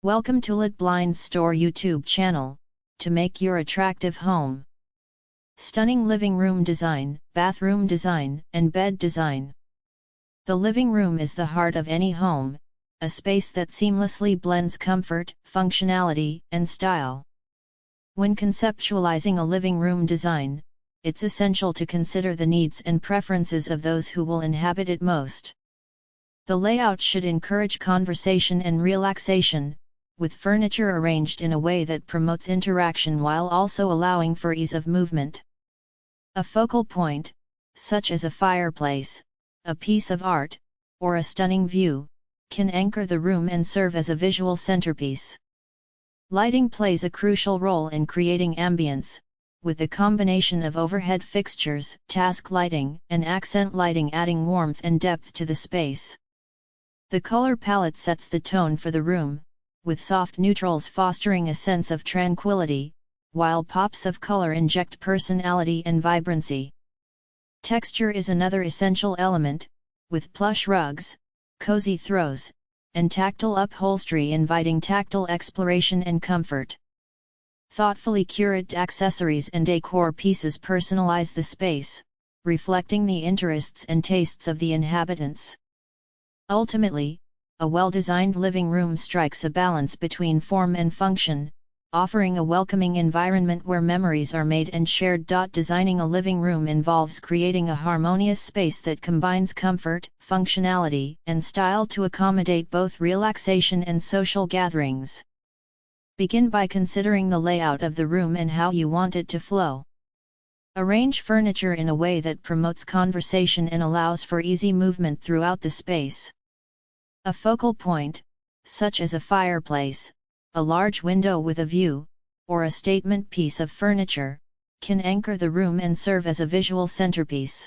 Welcome to LITBLINDS Store YouTube channel, to make your attractive home. Stunning living room design, bathroom design, and bed design. The living room is the heart of any home, a space that seamlessly blends comfort, functionality, and style. When conceptualizing a living room design, it's essential to consider the needs and preferences of those who will inhabit it most. The layout should encourage conversation and relaxation, with furniture arranged in a way that promotes interaction while also allowing for ease of movement. A focal point, such as a fireplace, a piece of art, or a stunning view, can anchor the room and serve as a visual centerpiece. Lighting plays a crucial role in creating ambience, with a combination of overhead fixtures, task lighting, and accent lighting adding warmth and depth to the space. The color palette sets the tone for the room, with soft neutrals fostering a sense of tranquility, while pops of color inject personality and vibrancy. Texture is another essential element, with plush rugs, cozy throws, and tactile upholstery inviting tactile exploration and comfort. Thoughtfully curated accessories and decor pieces personalize the space, reflecting the interests and tastes of the inhabitants. Ultimately, a well-designed living room strikes a balance between form and function, offering a welcoming environment where memories are made and shared. Designing a living room involves creating a harmonious space that combines comfort, functionality, and style to accommodate both relaxation and social gatherings. Begin by considering the layout of the room and how you want it to flow. Arrange furniture in a way that promotes conversation and allows for easy movement throughout the space. A focal point, such as a fireplace, a large window with a view, or a statement piece of furniture, can anchor the room and serve as a visual centerpiece.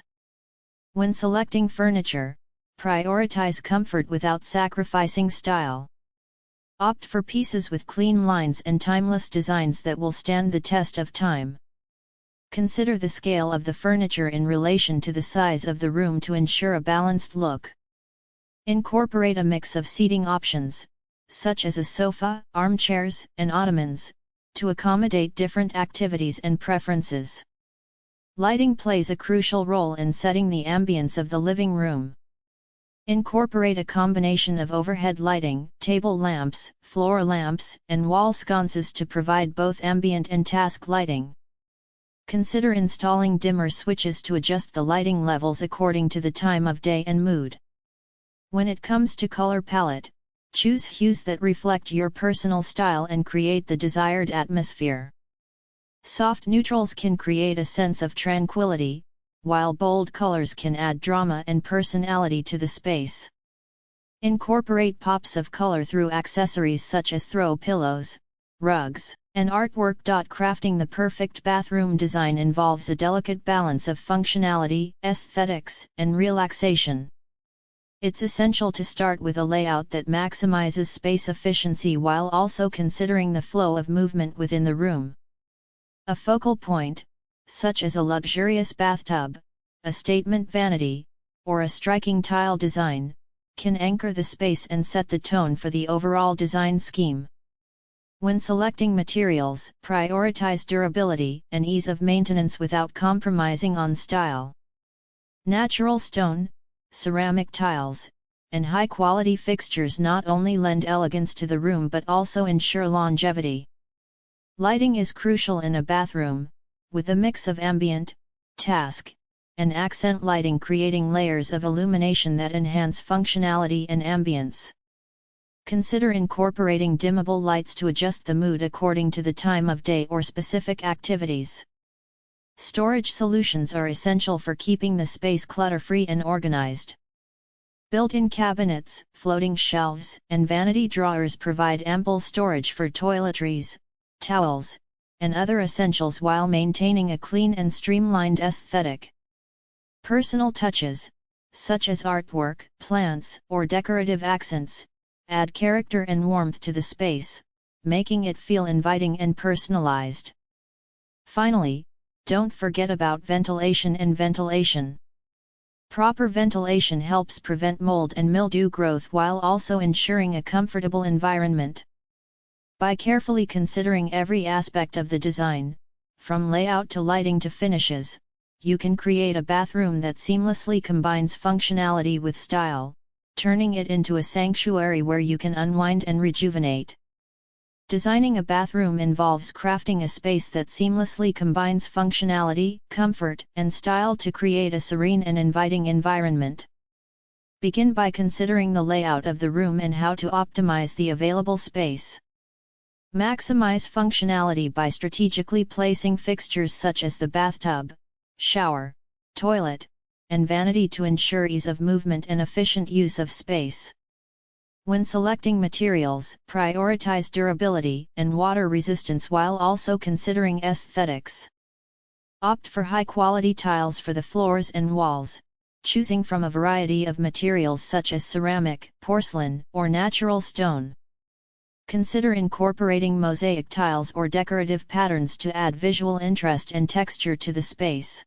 When selecting furniture, prioritize comfort without sacrificing style. Opt for pieces with clean lines and timeless designs that will stand the test of time. Consider the scale of the furniture in relation to the size of the room to ensure a balanced look. Incorporate a mix of seating options, such as a sofa, armchairs, and ottomans, to accommodate different activities and preferences. Lighting plays a crucial role in setting the ambience of the living room. Incorporate a combination of overhead lighting, table lamps, floor lamps, and wall sconces to provide both ambient and task lighting. Consider installing dimmer switches to adjust the lighting levels according to the time of day and mood. When it comes to color palette, choose hues that reflect your personal style and create the desired atmosphere. Soft neutrals can create a sense of tranquility, while bold colors can add drama and personality to the space. Incorporate pops of color through accessories such as throw pillows, rugs, and artwork. Crafting the perfect bathroom design involves a delicate balance of functionality, aesthetics, and relaxation. It's essential to start with a layout that maximizes space efficiency while also considering the flow of movement within the room. A focal point, such as a luxurious bathtub, a statement vanity, or a striking tile design, can anchor the space and set the tone for the overall design scheme. When selecting materials, prioritize durability and ease of maintenance without compromising on style. Natural stone, ceramic tiles, and high-quality fixtures not only lend elegance to the room but also ensure longevity. Lighting is crucial in a bathroom, with a mix of ambient, task, and accent lighting creating layers of illumination that enhance functionality and ambience. Consider incorporating dimmable lights to adjust the mood according to the time of day or specific activities. Storage solutions are essential for keeping the space clutter-free and organized. Built-in cabinets, floating shelves, and vanity drawers provide ample storage for toiletries, towels, and other essentials while maintaining a clean and streamlined aesthetic. Personal touches, such as artwork, plants, or decorative accents, add character and warmth to the space, making it feel inviting and personalized. Finally, don't forget about ventilation and ventilation. Proper ventilation helps prevent mold and mildew growth while also ensuring a comfortable environment. By carefully considering every aspect of the design, from layout to lighting to finishes, you can create a bathroom that seamlessly combines functionality with style, turning it into a sanctuary where you can unwind and rejuvenate. Designing a bathroom involves crafting a space that seamlessly combines functionality, comfort, and style to create a serene and inviting environment. Begin by considering the layout of the room and how to optimize the available space. Maximize functionality by strategically placing fixtures such as the bathtub, shower, toilet, and vanity to ensure ease of movement and efficient use of space. When selecting materials, prioritize durability and water resistance while also considering aesthetics. Opt for high-quality tiles for the floors and walls, choosing from a variety of materials such as ceramic, porcelain, or natural stone. Consider incorporating mosaic tiles or decorative patterns to add visual interest and texture to the space.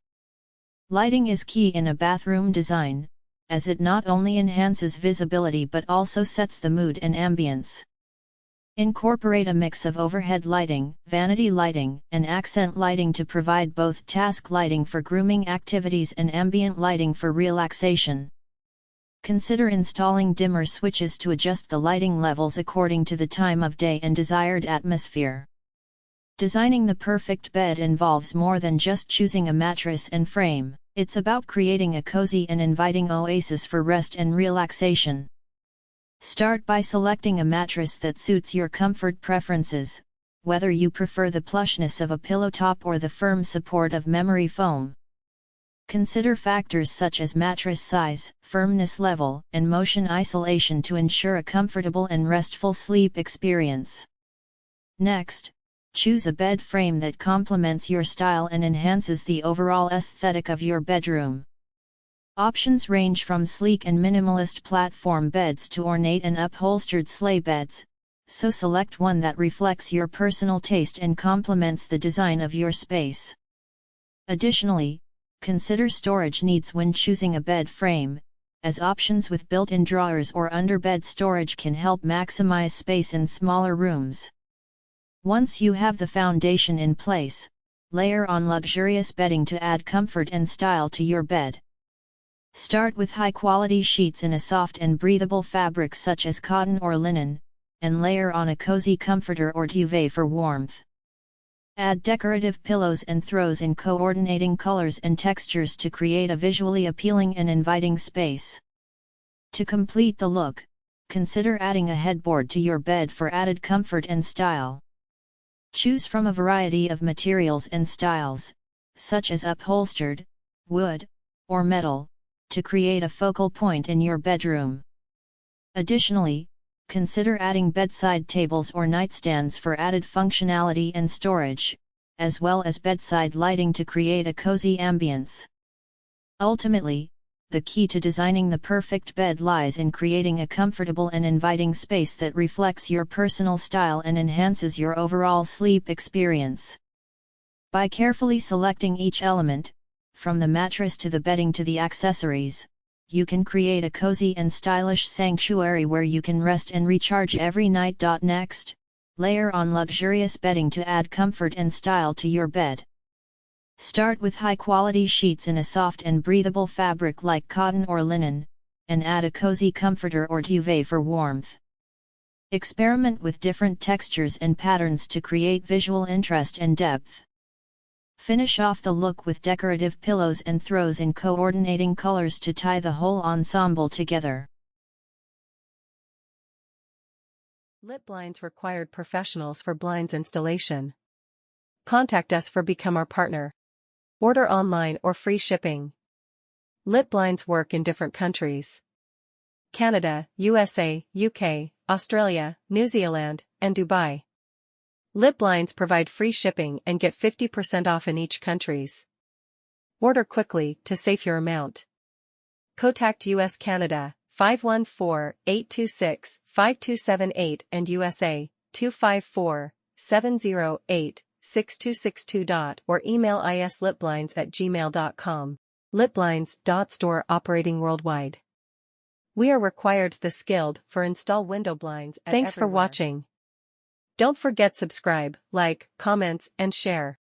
Lighting is key in a bathroom design, as it not only enhances visibility but also sets the mood and ambience. Incorporate a mix of overhead lighting, vanity lighting, and accent lighting to provide both task lighting for grooming activities and ambient lighting for relaxation. Consider installing dimmer switches to adjust the lighting levels according to the time of day and desired atmosphere. Designing the perfect bed involves more than just choosing a mattress and frame. It's about creating a cozy and inviting oasis for rest and relaxation. Start by selecting a mattress that suits your comfort preferences, whether you prefer the plushness of a pillow top or the firm support of memory foam. Consider factors such as mattress size, firmness level, and motion isolation to ensure a comfortable and restful sleep experience. Next, choose a bed frame that complements your style and enhances the overall aesthetic of your bedroom. Options range from sleek and minimalist platform beds to ornate and upholstered sleigh beds, so select one that reflects your personal taste and complements the design of your space. Additionally, consider storage needs when choosing a bed frame, as options with built-in drawers or underbed storage can help maximize space in smaller rooms. Once you have the foundation in place, layer on luxurious bedding to add comfort and style to your bed. Start with high-quality sheets in a soft and breathable fabric such as cotton or linen, and layer on a cozy comforter or duvet for warmth. Add decorative pillows and throws in coordinating colors and textures to create a visually appealing and inviting space. To complete the look, consider adding a headboard to your bed for added comfort and style. Choose from a variety of materials and styles, such as upholstered, wood, or metal, to create a focal point in your bedroom. Additionally, consider adding bedside tables or nightstands for added functionality and storage, as well as bedside lighting to create a cozy ambience. Ultimately, the key to designing the perfect bed lies in creating a comfortable and inviting space that reflects your personal style and enhances your overall sleep experience. By carefully selecting each element, from the mattress to the bedding to the accessories, you can create a cozy and stylish sanctuary where you can rest and recharge every night. Next, layer on luxurious bedding to add comfort and style to your bed. Start with high-quality sheets in a soft and breathable fabric like cotton or linen, and add a cozy comforter or duvet for warmth. Experiment with different textures and patterns to create visual interest and depth. Finish off the look with decorative pillows and throws in coordinating colors to tie the whole ensemble together. LITBLINDS required professionals for blinds installation. Contact us for Become Our Partner. Order online or free shipping. LITBLINDS work in different countries: Canada, USA, UK, Australia, New Zealand, and Dubai. LITBLINDS provide free shipping and get 50% off in each countries. Order quickly to save your amount. Contact US Canada 514-826-5278 and USA 254-708-6262. Or email islitblinds@gmail.com. LITBLINDS.store operating worldwide. We are required the skilled for install window blinds at Thanks for everywhere. watching. Don't forget subscribe, like, comments, and share.